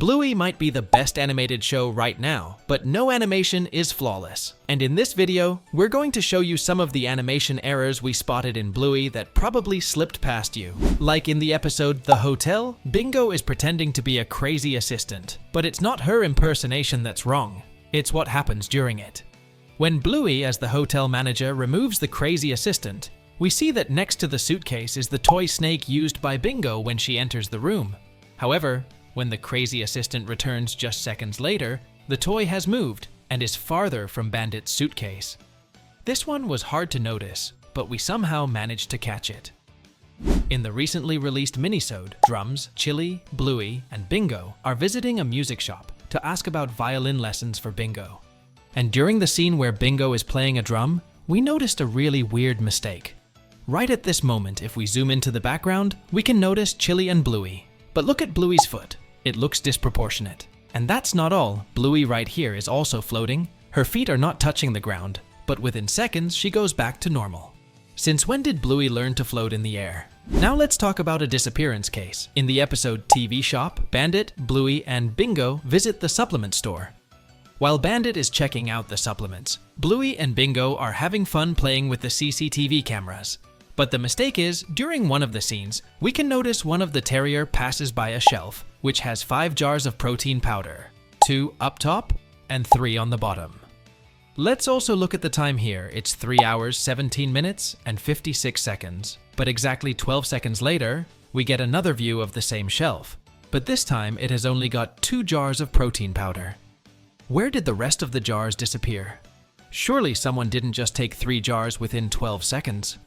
Bluey might be the best animated show right now, but no animation is flawless. And in this video, we're going to show you some of the animation errors we spotted in Bluey that probably slipped past you. Like in the episode The Hotel, Bingo is pretending to be a crazy assistant, but it's not her impersonation that's wrong, it's what happens during it. When Bluey, as the hotel manager, removes the crazy assistant, we see that next to the suitcase is the toy snake used by Bingo when she enters the room. However, when the crazy assistant returns just seconds later, the toy has moved and is farther from Bandit's suitcase. This one was hard to notice, but we somehow managed to catch it. In the recently released minisode, Drums, Chili, Bluey, and Bingo are visiting a music shop to ask about violin lessons for Bingo. And during the scene where Bingo is playing a drum, we noticed a really weird mistake. Right at this moment, if we zoom into the background, we can notice Chili and Bluey. But look at Bluey's foot. It looks disproportionate. And that's not all. Bluey right here is also floating. Her feet are not touching the ground, but within seconds she goes back to normal. Since when did Bluey learn to float in the air? Now let's talk about a disappearance case. In the episode TV Shop, Bandit, Bluey, and Bingo visit the supplement store. While Bandit is checking out the supplements, Bluey and Bingo are having fun playing with the CCTV cameras. But the mistake is, during one of the scenes, we can notice one of the terrier passes by a shelf, which has 5 jars of protein powder, 2 up top and 3 on the bottom. Let's also look at the time here. It's 3 hours, 17 minutes and 56 seconds. But exactly 12 seconds later, we get another view of the same shelf. But this time it has only got 2 jars of protein powder. Where did the rest of the jars disappear? Surely someone didn't just take 3 jars within 12 seconds.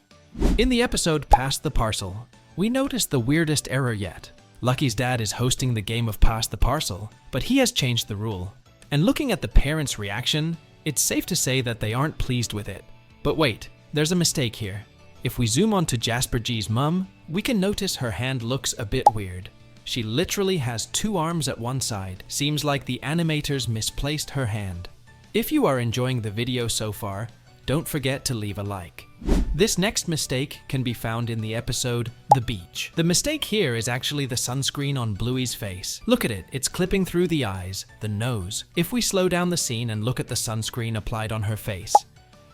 In the episode Pass the Parcel, we noticed the weirdest error yet. Lucky's dad is hosting the game of Pass the Parcel, but he has changed the rule. And looking at the parents' reaction, it's safe to say that they aren't pleased with it. But wait, there's a mistake here. If we zoom onto Jasper G's mum, we can notice her hand looks a bit weird. She literally has 2 arms at one side. Seems like the animators misplaced her hand. If you are enjoying the video so far, don't forget to leave a like. This next mistake can be found in the episode The Beach. The mistake here is actually the sunscreen on Bluey's face. Look at it, it's clipping through the eyes, the nose. If we slow down the scene and look at the sunscreen applied on her face,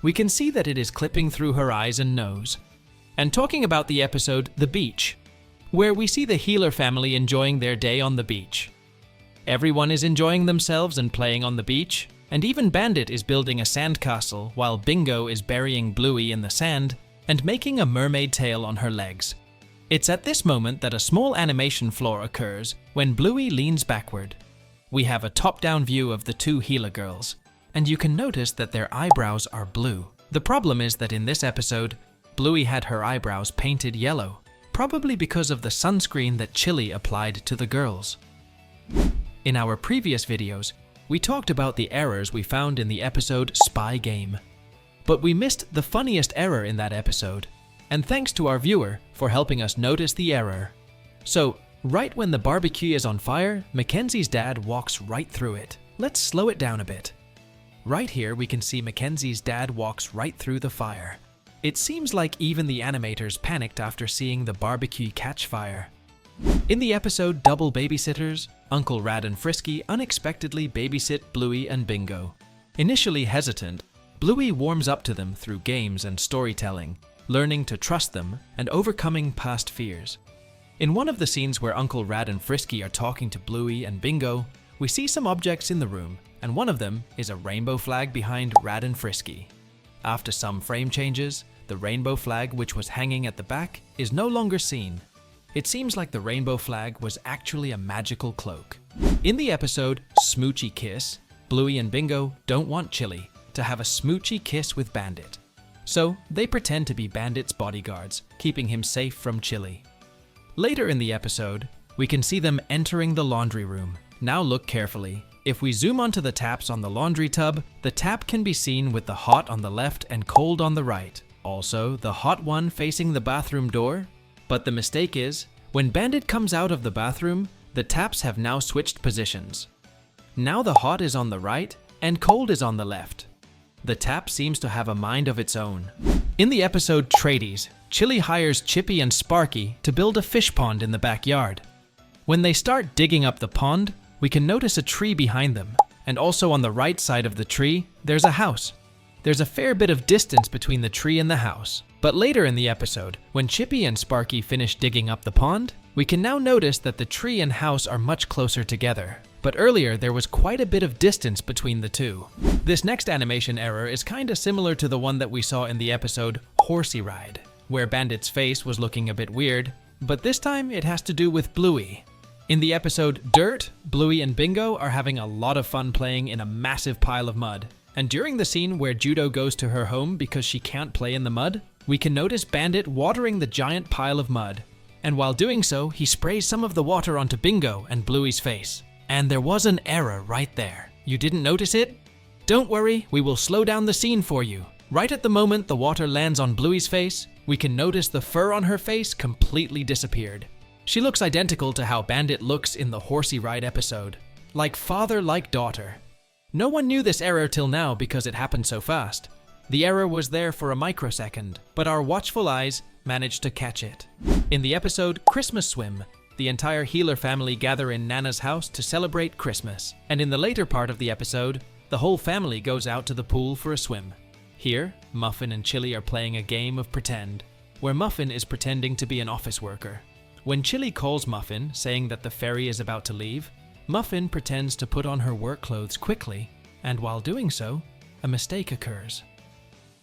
we can see that it is clipping through her eyes and nose. And talking about the episode The Beach, where we see the Healer family enjoying their day on the beach. Everyone is enjoying themselves and playing on the beach. And even Bandit is building a sandcastle while Bingo is burying Bluey in the sand and making a mermaid tail on her legs. It's at this moment that a small animation flaw occurs when Bluey leans backward. We have a top-down view of the 2 Healer girls, and you can notice that their eyebrows are blue. The problem is that in this episode, Bluey had her eyebrows painted yellow, probably because of the sunscreen that Chili applied to the girls. In our previous videos, we talked about the errors we found in the episode Spy Game. But we missed the funniest error in that episode, and thanks to our viewer for helping us notice the error. So, right when the barbecue is on fire, Mackenzie's dad walks right through it. Let's slow it down a bit. Right here we can see Mackenzie's dad walks right through the fire. It seems like even the animators panicked after seeing the barbecue catch fire. In the episode Double Babysitters, Uncle Rad and Frisky unexpectedly babysit Bluey and Bingo. Initially hesitant, Bluey warms up to them through games and storytelling, learning to trust them and overcoming past fears. In one of the scenes where Uncle Rad and Frisky are talking to Bluey and Bingo, we see some objects in the room, and one of them is a rainbow flag behind Rad and Frisky. After some frame changes, the rainbow flag which was hanging at the back is no longer seen. It seems like the rainbow flag was actually a magical cloak. In the episode Smoochy Kiss, Bluey and Bingo don't want Chili to have a smoochy kiss with Bandit. So they pretend to be Bandit's bodyguards, keeping him safe from Chili. Later in the episode, we can see them entering the laundry room. Now look carefully. If we zoom onto the taps on the laundry tub, the tap can be seen with the hot on the left and cold on the right. Also, the hot one facing the bathroom door. But the mistake is, when Bandit comes out of the bathroom, the taps have now switched positions. Now the hot is on the right and cold is on the left. The tap seems to have a mind of its own. In the episode Tradies, Chili hires Chippy and Sparky to build a fish pond in the backyard. When they start digging up the pond, we can notice a tree behind them, and also on the right side of the tree, there's a house. There's a fair bit of distance between the tree and the house, but later in the episode, when Chippy and Sparky finish digging up the pond, we can now notice that the tree and house are much closer together. But earlier, there was quite a bit of distance between the two. This next animation error is kinda similar to the one that we saw in the episode Horsey Ride, where Bandit's face was looking a bit weird, but this time it has to do with Bluey. In the episode Dirt, Bluey and Bingo are having a lot of fun playing in a massive pile of mud. And during the scene where Judo goes to her home because she can't play in the mud, we can notice Bandit watering the giant pile of mud. And while doing so, he sprays some of the water onto Bingo and Bluey's face. And there was an error right there. You didn't notice it? Don't worry, we will slow down the scene for you. Right at the moment the water lands on Bluey's face, we can notice the fur on her face completely disappeared. She looks identical to how Bandit looks in the Horsey Ride episode. Like father, like daughter. No one knew this error till now because it happened so fast. The error was there for a microsecond, but our watchful eyes managed to catch it. In the episode Christmas Swim, the entire Healer family gather in Nana's house to celebrate Christmas. And in the later part of the episode, the whole family goes out to the pool for a swim. Here, Muffin and Chili are playing a game of pretend, where Muffin is pretending to be an office worker. When Chili calls Muffin, saying that the ferry is about to leave, Muffin pretends to put on her work clothes quickly, and while doing so, a mistake occurs.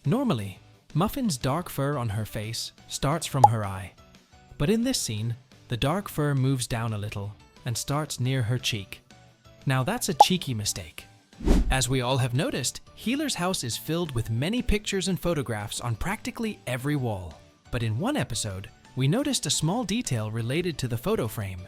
Normally, Muffin's dark fur on her face starts from her eye, but in this scene, the dark fur moves down a little and starts near her cheek. Now that's a cheeky mistake. As we all have noticed, Healer's house is filled with many pictures and photographs on practically every wall. But in one episode, we noticed a small detail related to the photo frame.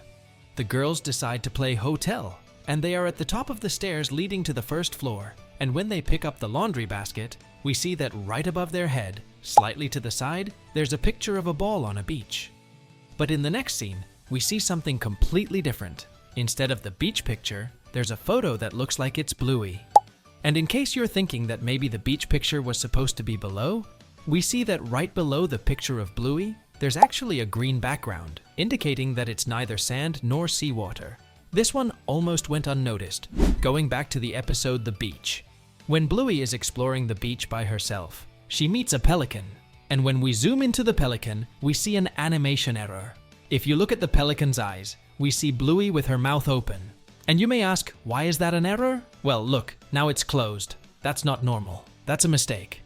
The girls decide to play hotel, and they are at the top of the stairs leading to the first floor, and when they pick up the laundry basket, we see that right above their head, slightly to the side, there's a picture of a ball on a beach. But in the next scene, we see something completely different. Instead of the beach picture, there's a photo that looks like it's Bluey. And in case you're thinking that maybe the beach picture was supposed to be below, we see that right below the picture of Bluey, there's actually a green background, indicating that it's neither sand nor seawater. This one almost went unnoticed, going back to the episode The Beach. When Bluey is exploring the beach by herself, she meets a pelican, and when we zoom into the pelican, we see an animation error. If you look at the pelican's eyes, we see Bluey with her mouth open. And you may ask, why is that an error? Well, look, now it's closed. That's not normal. That's a mistake.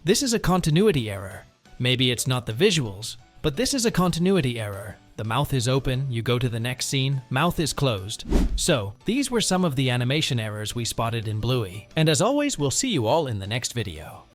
This is a continuity error. Maybe it's not the visuals, but this is a continuity error. The mouth is open, you go to the next scene, mouth is closed. So, these were some of the animation errors we spotted in Bluey. And as always, we'll see you all in the next video.